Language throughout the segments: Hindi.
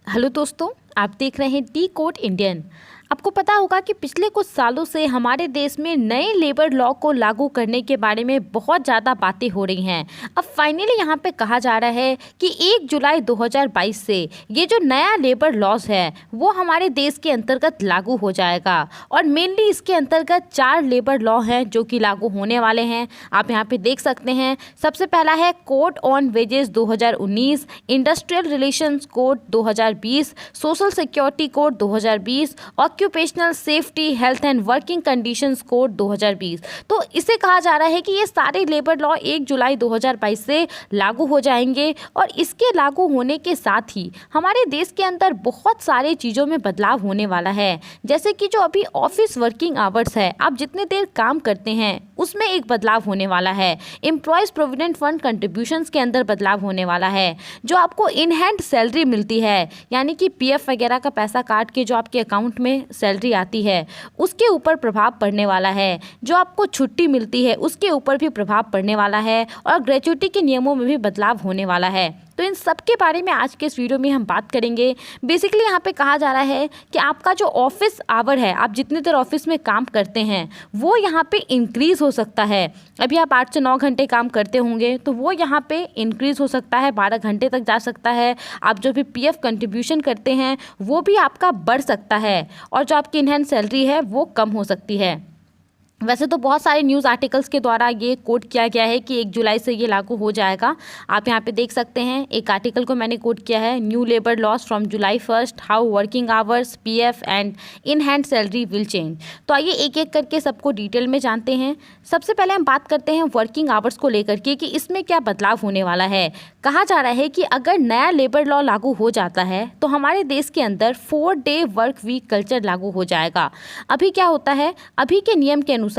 हेलो दोस्तों, आप देख रहे हैं डी कोड इंडियन। आपको पता होगा कि पिछले कुछ सालों से हमारे देश में नए लेबर लॉ को लागू करने के बारे में बहुत ज़्यादा बातें हो रही हैं। अब फाइनली यहाँ पे कहा जा रहा है कि 1 जुलाई 2022 से ये जो नया लेबर लॉज है वो हमारे देश के अंतर्गत लागू हो जाएगा। और मेनली इसके अंतर्गत 4 लेबर लॉ हैं जो कि लागू होने वाले हैं। आप यहाँ पे देख सकते हैं। सबसे पहला है code on wages 2019, industrial relations code 2020, social security code 2020, occupational safety health and working conditions code 2020। तो इसे कहा जा रहा है कि ये सारे लेबर लॉ 1 जुलाई 2022 से लागू हो जाएंगे। और इसके लागू होने के साथ ही हमारे देश के अंदर बहुत सारे चीज़ों में बदलाव होने वाला है। जैसे कि जो अभी ऑफिस वर्किंग आवर्स है, आप जितने देर काम करते हैं उसमें एक बदलाव होने वाला है। एम्प्लॉयज़ प्रोविडेंट फंड कंट्रीब्यूशंस के अंदर बदलाव होने वाला है। जो आपको इन हैंड सैलरी मिलती है, यानी कि पीएफ वगैरह का पैसा काट के जो आपके अकाउंट में सैलरी आती है, उसके ऊपर प्रभाव पड़ने वाला है। जो आपको छुट्टी मिलती है उसके ऊपर भी प्रभाव पड़ने वाला है। और ग्रेच्युटी के नियमों में भी बदलाव होने वाला है। तो इन सब के बारे में आज के इस वीडियो में हम बात करेंगे। बेसिकली यहाँ पे कहा जा रहा है कि आपका जो ऑफिस आवर है, आप जितने देर ऑफिस में काम करते हैं वो यहाँ पे इंक्रीज़ हो सकता है। अभी आप 8 से 9 घंटे काम करते होंगे तो वो यहाँ पे इंक्रीज़ हो सकता है, 12 घंटे तक जा सकता है। आप जो भी पीएफ कंट्रीब्यूशन करते हैं वो भी आपका बढ़ सकता है। और जो आपकी इनहैंड सैलरी है वो कम हो सकती है। वैसे तो बहुत सारे न्यूज़ आर्टिकल्स के द्वारा ये कोट किया गया है कि 1 जुलाई से ये लागू हो जाएगा। आप यहाँ पे देख सकते हैं, एक आर्टिकल को मैंने कोट किया है, new labour laws from July 1, how working hours, PF and in hand salary will change. तो आइए एक एक करके सबको डिटेल में जानते हैं। सबसे पहले हम बात करते हैं वर्किंग आवर्स को लेकर के कि इसमें क्या बदलाव होने वाला है। कहा जा रहा है कि अगर नया लेबर लॉ लागू हो जाता है तो हमारे देश के अंदर 4 डे वर्क वीक कल्चर लागू हो जाएगा। अभी क्या होता है, अभी के नियम के अनुसार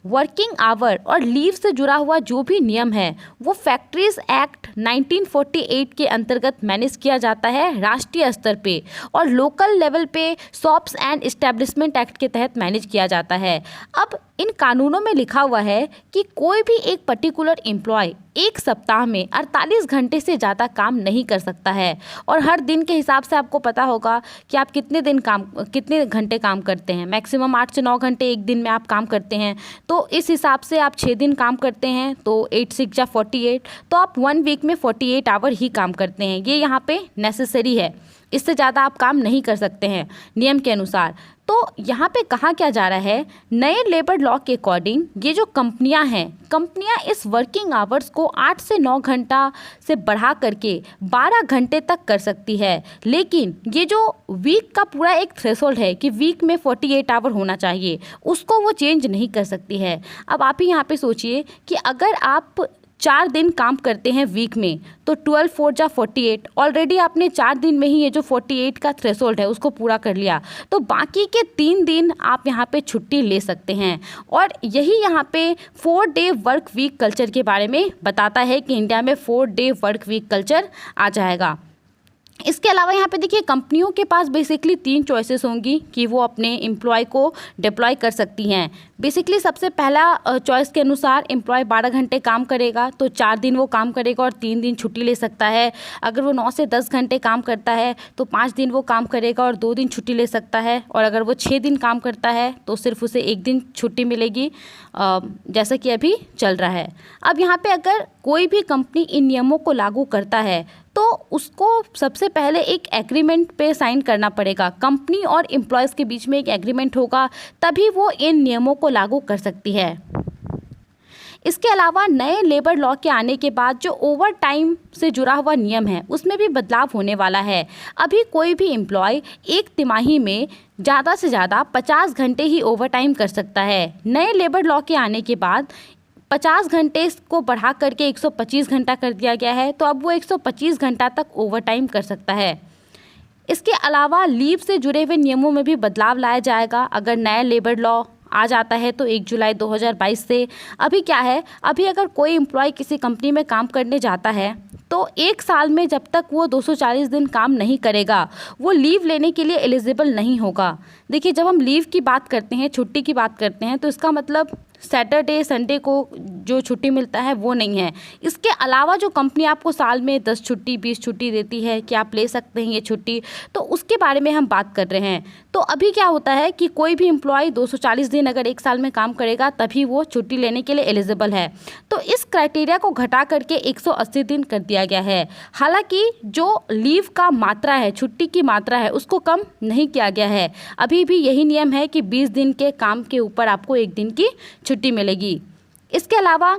वर्किंग आवर और लीव से जुड़ा हुआ जो भी नियम है वो फैक्ट्रीज एक्ट 1948 के अंतर्गत मैनेज किया जाता है राष्ट्रीय स्तर पे, और लोकल लेवल पे शॉप्स एंड एस्टेब्लिशमेंट एक्ट के तहत मैनेज किया जाता है। अब इन कानूनों में लिखा हुआ है कि कोई भी एक पर्टिकुलर एम्प्लॉय एक सप्ताह में 48 घंटे से ज़्यादा काम नहीं कर सकता है। और हर दिन के हिसाब से आपको पता होगा कि आप कितने घंटे काम करते हैं। मैक्सिमम 8 से 9 घंटे एक दिन में आप काम करते हैं। तो इस हिसाब से आप 6 दिन काम करते हैं तो 8 6 या 48, तो आप 1 वीक में 48 आवर ही काम करते हैं। ये यहाँ पे नेसेसरी है, इससे ज़्यादा आप काम नहीं कर सकते हैं नियम के अनुसार। तो यहाँ पे कहा क्या जा रहा है, नए लेबर लॉ के अकॉर्डिंग ये जो कंपनियाँ इस वर्किंग आवर्स को 8 से 9 घंटा से बढ़ा करके 12 घंटे तक कर सकती है। लेकिन ये जो वीक का पूरा एक थ्रेशोल्ड है कि वीक में 48 आवर होना चाहिए, उसको वो चेंज नहीं कर सकती है। अब आप ही यहाँ पे सोचिए कि अगर आप 4 दिन काम करते हैं वीक में तो 12 4 जा 48, ऑलरेडी आपने 4 दिन में ही ये जो 48 का थ्रेशोल्ड है उसको पूरा कर लिया। तो बाकी के 3 दिन आप यहाँ पे छुट्टी ले सकते हैं। और यही यहाँ पे 4 डे वर्क वीक कल्चर के बारे में बताता है कि इंडिया में 4 डे वर्क वीक कल्चर आ जाएगा। इसके अलावा यहाँ पे देखिए, कंपनियों के पास बेसिकली 3 चॉइसेस होंगी कि वो अपने एम्प्लॉय को डिप्लॉय कर सकती हैं। बेसिकली सबसे पहला चॉइस के अनुसार एम्प्लॉय 12 घंटे काम करेगा तो 4 दिन वो काम करेगा और 3 दिन छुट्टी ले सकता है। अगर वो 9 से 10 घंटे काम करता है तो 5 दिन वो काम करेगा और 2 दिन छुट्टी ले सकता है। और अगर वो 6 दिन काम करता है तो सिर्फ उसे 1 दिन छुट्टी मिलेगी, जैसा कि अभी चल रहा है। अब यहाँ पे अगर कोई भी कंपनी इन नियमों को लागू करता है तो उसको सबसे पहले एक एग्रीमेंट पे साइन करना पड़ेगा। कंपनी और एम्प्लॉयज़ के बीच में एक एग्रीमेंट होगा, तभी वो इन नियमों को लागू कर सकती है। इसके अलावा नए लेबर लॉ के आने के बाद जो ओवर टाइम से जुड़ा हुआ नियम है उसमें भी बदलाव होने वाला है। अभी कोई भी एम्प्लॉय एक तिमाही में ज़्यादा से ज़्यादा 50 घंटे ही ओवर टाइम कर सकता है। नए लेबर लॉ के आने के बाद 50 घंटे को बढ़ा करके 125 घंटा कर दिया गया है, तो अब वो 125 घंटा तक ओवर टाइम कर सकता है। इसके अलावा लीव से जुड़े हुए नियमों में भी बदलाव लाया जाएगा अगर नया लेबर लॉ आ जाता है तो 1 जुलाई 2022 से। अभी क्या है, अभी अगर कोई एम्प्लॉय किसी कंपनी में काम करने जाता है तो 1 साल में जब तक वो 240 दिन काम नहीं करेगा वो लीव लेने के लिए एलिजिबल नहीं होगा। देखिए, जब हम लीव की बात करते हैं, छुट्टी की बात करते हैं, तो इसका मतलब सैटरडे संडे को जो छुट्टी मिलता है वो नहीं है। इसके अलावा जो कंपनी आपको साल में 10 छुट्टी 20 छुट्टी देती है कि आप ले सकते हैं ये छुट्टी, तो उसके बारे में हम बात कर रहे हैं। तो अभी क्या होता है कि कोई भी एम्प्लॉय 240 दिन अगर एक साल में काम करेगा तभी वो छुट्टी लेने के लिए एलिजिबल है। तो इस क्राइटेरिया को घटा करके 180 दिन कर दिया गया है। हालांकि जो लीव का मात्रा है, छुट्टी की मात्रा है, उसको कम नहीं किया गया है। अभी भी यही नियम है कि 20 दिन के काम के ऊपर आपको 1 दिन की छुट्टी मिलेगी। इसके अलावा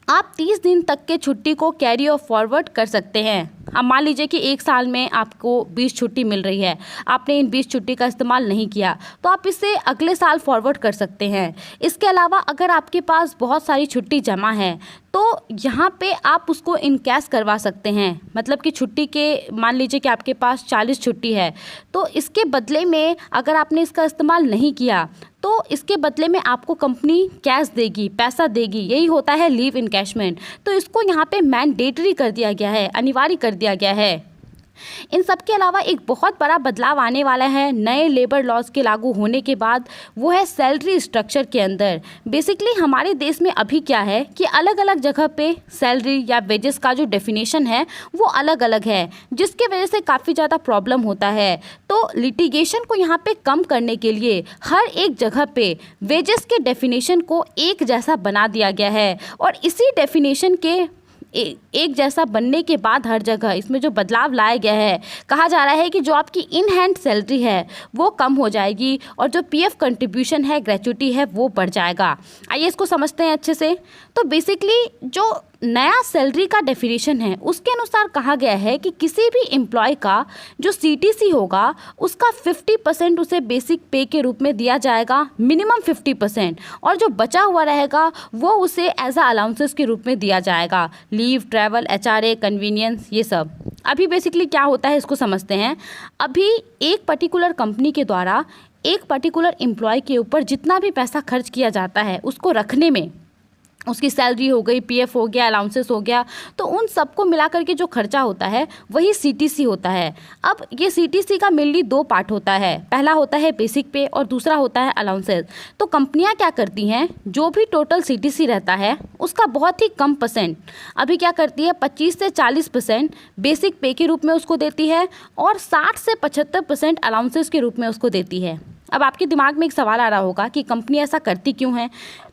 आप 30 दिन तक के छुट्टी को कैरी और फॉरवर्ड कर सकते हैं। अब मान लीजिए कि एक साल में आपको 20 छुट्टी मिल रही है, आपने इन 20 छुट्टी का इस्तेमाल नहीं किया तो आप इसे अगले साल फॉरवर्ड कर सकते हैं। इसके अलावा अगर आपके पास बहुत सारी छुट्टी जमा है तो यहाँ पे आप उसको इन कैश करवा सकते हैं। मतलब कि छुट्टी के मान लीजिए कि आपके पास 40 छुट्टी है, तो इसके बदले में अगर आपने इसका इस्तेमाल नहीं किया तो इसके बदले में आपको कंपनी कैश देगी, पैसा देगी। यही होता है लीव इनकैशमेंट। तो इसको यहाँ पे मैंडेटरी कर दिया गया है, अनिवार्य कर दिया गया है। इन सब के अलावा एक बहुत बड़ा बदलाव आने वाला है नए लेबर लॉज के लागू होने के बाद, वो है सैलरी स्ट्रक्चर के अंदर। बेसिकली हमारे देश में अभी क्या है कि अलग अलग जगह पे सैलरी या वेजेस का जो डेफिनेशन है वो अलग अलग है, जिसकी वजह से काफ़ी ज़्यादा प्रॉब्लम होता है। तो लिटिगेशन को यहाँ पे कम करने के लिए हर एक जगह पे वेजेस के डेफिनेशन को एक जैसा बना दिया गया है, और इसी डेफिनेशन के एक जैसा बनने के बाद हर जगह इसमें जो बदलाव लाया गया है, कहा जा रहा है कि जो आपकी इन हैंड सैलरी है वो कम हो जाएगी और जो पीएफ कंट्रीब्यूशन है, ग्रेच्युटी है, वो बढ़ जाएगा। आइए इसको समझते हैं अच्छे से। तो बेसिकली जो नया सैलरी का डेफिनेशन है उसके अनुसार कहा गया है कि किसी भी एम्प्लॉय का जो सीटीसी होगा उसका 50% उसे बेसिक पे के रूप में दिया जाएगा, मिनिमम 50%, और जो बचा हुआ रहेगा वो उसे एज अ अलाउंसेस के रूप में दिया जाएगा। लीव, ट्रैवल, एचआरए, कन्वीनियंस, ये सब। अभी बेसिकली क्या होता है इसको समझते हैं। अभी एक पर्टिकुलर कंपनी के द्वारा एक पर्टिकुलर एम्प्लॉय के ऊपर जितना भी पैसा खर्च किया जाता है उसको रखने में, उसकी सैलरी हो गई, पीएफ हो गया, अलाउंसेस हो गया, तो उन सबको मिला करके जो खर्चा होता है वही सीटीसी होता है। अब ये सीटीसी का मेनली 2 पार्ट होता है। पहला होता है बेसिक पे और दूसरा होता है अलाउंसेस। तो कंपनियां क्या करती हैं, जो भी टोटल सीटीसी रहता है उसका बहुत ही कम परसेंट अभी क्या करती है, 25 से 40% बेसिक पे के रूप में उसको देती है और 60 से 75% अलाउंसेस के रूप में उसको देती है। अब आपके दिमाग में एक सवाल आ रहा होगा कि कंपनी ऐसा करती क्यों है।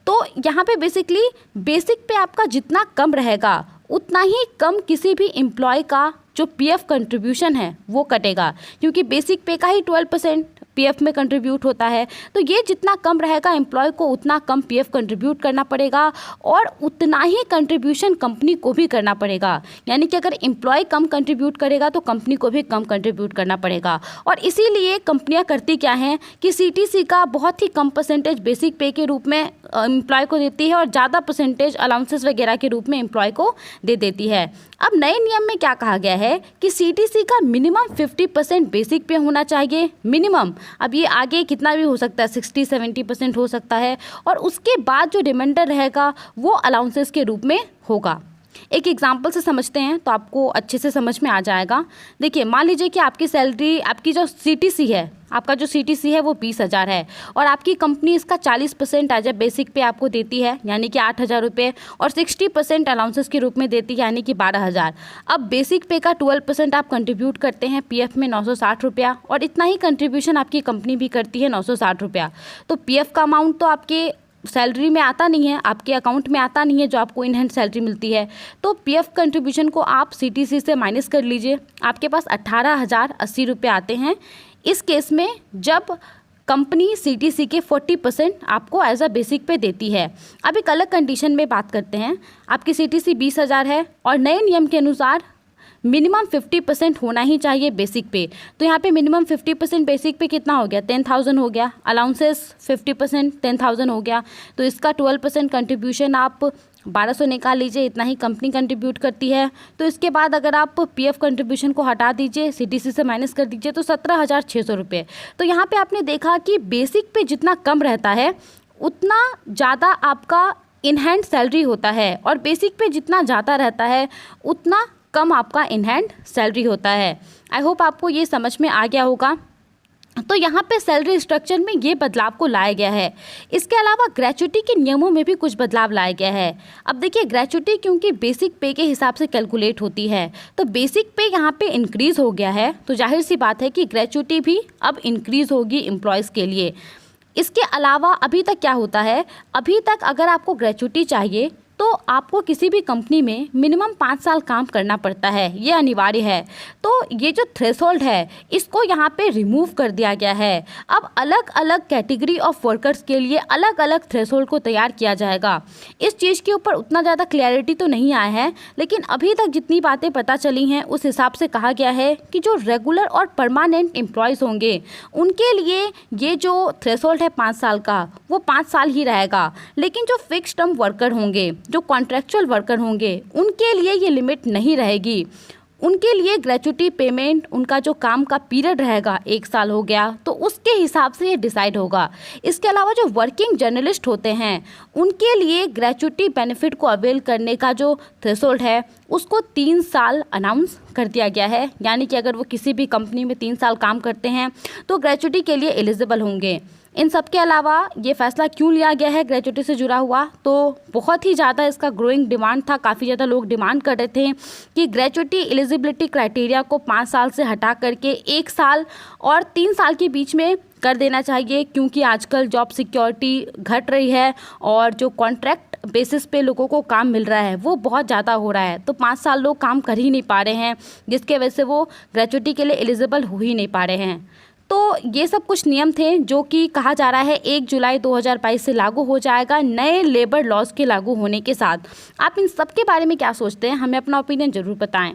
तो यहाँ पे बेसिकली बेसिक पे आपका जितना कम रहेगा उतना ही कम किसी भी एम्प्लॉय का जो पीएफ कंट्रीब्यूशन है वो कटेगा, क्योंकि बेसिक पे का ही 12% पीएफ में कंट्रीब्यूट होता है। तो ये जितना कम रहेगा एम्प्लॉय को उतना कम पीएफ कंट्रीब्यूट करना पड़ेगा और उतना ही कंट्रीब्यूशन कंपनी को भी करना पड़ेगा। यानी कि अगर एम्प्लॉय कम कंट्रीब्यूट करेगा तो कंपनी को भी कम कंट्रीब्यूट करना पड़ेगा। और इसीलिए कंपनियां करती क्या हैं कि सीटीसी का बहुत ही कम परसेंटेज बेसिक पे के रूप में एम्प्लॉय को देती है और ज़्यादा परसेंटेज अलाउंसेस वगैरह के रूप में एम्प्लॉय को दे देती है। अब नए नियम में क्या कहा गया है कि सीटीसी का मिनिमम 50% बेसिक पे होना चाहिए, मिनिमम। अब ये आगे कितना भी हो सकता है, 60-70% हो सकता है, और उसके बाद जो रिमाइंडर रहेगा वो अलाउंसेस के रूप में होगा। एक एग्जांपल से समझते हैं तो आपको अच्छे से समझ में आ जाएगा। देखिए, मान लीजिए कि आपकी सैलरी, आपकी जो सीटीसी है, आपका जो सीटीसी है वो 20,000 है और आपकी कंपनी इसका 40% एज ए बेसिक पे आपको देती है, यानी कि 8,000 रुपये, और 60% अलाउंसेस के रूप में देती है, यानी कि 12,000। अब बेसिक पे का 12% आप कंट्रीब्यूट करते हैं पीएफ में 960 रुपया, और इतना ही कंट्रीब्यूशन आपकी कंपनी भी करती है 960 रुपया। तो पीएफ का अमाउंट तो आपके सैलरी में आता नहीं है, आपके अकाउंट में आता नहीं है जो आपको इन हैंड सैलरी मिलती है। तो पीएफ कंट्रीब्यूशन को आप सीटीसी से माइनस कर लीजिए, आपके पास 18,080 रुपये आते हैं। इस केस में जब कंपनी सीटीसी के 40% आपको एज अ बेसिक पे देती है। अब एक अलग कंडीशन में बात करते हैं। आपकी सीटीसी 20,000 है और नए नियम के अनुसार मिनिमम 50% होना ही चाहिए बेसिक पे। तो यहाँ पे मिनिमम 50% बेसिक पे कितना हो गया, 10,000 हो गया। अलाउंसेस 50% 10,000 हो गया। तो इसका 12% कंट्रीब्यूशन आप 1200 निकाल लीजिए, इतना ही कंपनी कंट्रीब्यूट करती है। तो इसके बाद अगर आप पीएफ कंट्रीब्यूशन को हटा दीजिए, सीटीसी से माइनस कर दीजिए, तो 17,600 रुपये। तो यहाँ पे आपने देखा कि बेसिक पे जितना कम रहता है उतना ज़्यादा आपका इन हैंड सैलरी होता है, और बेसिक पे जितना ज़्यादा रहता है उतना कम आपका इन हैंड सैलरी होता है। आई होप आपको ये समझ में आ गया होगा। तो यहाँ पे सैलरी स्ट्रक्चर में ये बदलाव को लाया गया है। इसके अलावा ग्रेच्युटी के नियमों में भी कुछ बदलाव लाया गया है। अब देखिए, ग्रेच्युटी क्योंकि बेसिक पे के हिसाब से कैलकुलेट होती है, तो बेसिक पे यहाँ पे इंक्रीज़ हो गया है, तो जाहिर सी बात है कि ग्रेच्युटी भी अब इंक्रीज़ होगी एम्प्लॉयज़ के लिए। इसके अलावा अभी तक क्या होता है, अभी तक अगर आपको ग्रेच्युटी चाहिए तो आपको किसी भी कंपनी में मिनिमम 5 साल काम करना पड़ता है, ये अनिवार्य है। तो ये जो थ्रेशोल्ड है इसको यहाँ पे रिमूव कर दिया गया है। अब अलग अलग कैटेगरी ऑफ वर्कर्स के लिए अलग अलग थ्रेशोल्ड को तैयार किया जाएगा। इस चीज़ के ऊपर उतना ज़्यादा क्लैरिटी तो नहीं आया है, लेकिन अभी तक जितनी बातें पता चली हैं उस हिसाब से कहा गया है कि जो रेगुलर और परमानेंट एम्प्लॉयज़ होंगे उनके लिए ये जो थ्रेशोल्ड है 5 साल का, वो 5 साल ही रहेगा। लेकिन जो फिक्स टर्म वर्कर होंगे, जो कॉन्ट्रैक्चुअल वर्कर होंगे, उनके लिए ये लिमिट नहीं रहेगी। उनके लिए ग्रेच्युटी पेमेंट, उनका जो काम का पीरियड रहेगा 1 साल हो गया तो उसके हिसाब से ये डिसाइड होगा। इसके अलावा जो वर्किंग जर्नलिस्ट होते हैं उनके लिए ग्रेच्युटी बेनिफिट को अवेल करने का जो थ्रेशोल्ड है उसको 3 साल अनाउंस कर दिया गया है। यानी कि अगर वो किसी भी कंपनी में 3 साल काम करते हैं तो ग्रेच्युटी के लिए एलिजिबल होंगे। इन सब के अलावा ये फैसला क्यों लिया गया है ग्रेच्युटी से जुड़ा हुआ, तो बहुत ही ज़्यादा इसका ग्रोइंग डिमांड था। काफ़ी ज़्यादा लोग डिमांड कर रहे थे कि ग्रेच्युटी एलिजिबिलिटी क्राइटेरिया को 5 साल से हटा करके 1 साल और 3 साल के बीच में कर देना चाहिए, क्योंकि आजकल जॉब सिक्योरिटी घट रही है और जो कॉन्ट्रैक्ट बेसिस पे लोगों को काम मिल रहा है वो बहुत ज़्यादा हो रहा है। तो 5 साल लोग काम कर ही नहीं पा रहे हैं, जिसके वजह से वो ग्रेच्युटी के लिए एलिजिबल हो ही नहीं पा रहे हैं। तो ये सब कुछ नियम थे जो कि कहा जा रहा है 1 जुलाई 2022 से लागू हो जाएगा नए लेबर लॉज के लागू होने के साथ। आप इन सब के बारे में क्या सोचते हैं, हमें अपना ओपिनियन ज़रूर बताएं।